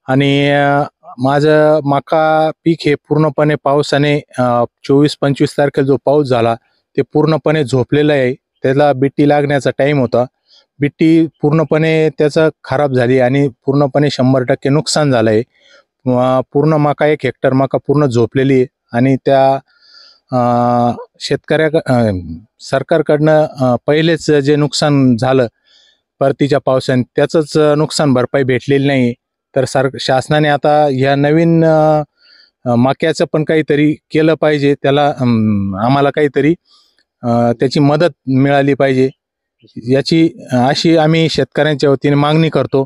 आणि माझं मका पीक हे पूर्णपणे पावसाने 24-25 तारखेला जो पाऊस झाला ते पूर्णपणे झोपलेलं आहे. त्याला बिट्टी लागण्याचा टाईम होता. बिट्टी पूर्णपणे त्याचं खराब झाली आणि पूर्णपणे 100% नुकसान झालं आहे. पूर्ण मका 1 हेक्टर मका पूर्ण झोपलेली आहे आणि त्या सरकारकडनं पहिलेच जे नुकसान झालं परतीच्या पावसाने त्याचंच नुकसान भरपाई भेटलेली नाही. तर शासनाने आता ह्या नवीन मक्याचं पण काहीतरी केलं पाहिजे. त्याला आम्हाला काहीतरी त्याची मदत मिळाली पाहिजे. याची अशी आम्ही शेतकऱ्यांच्या वतीने मागणी करतो.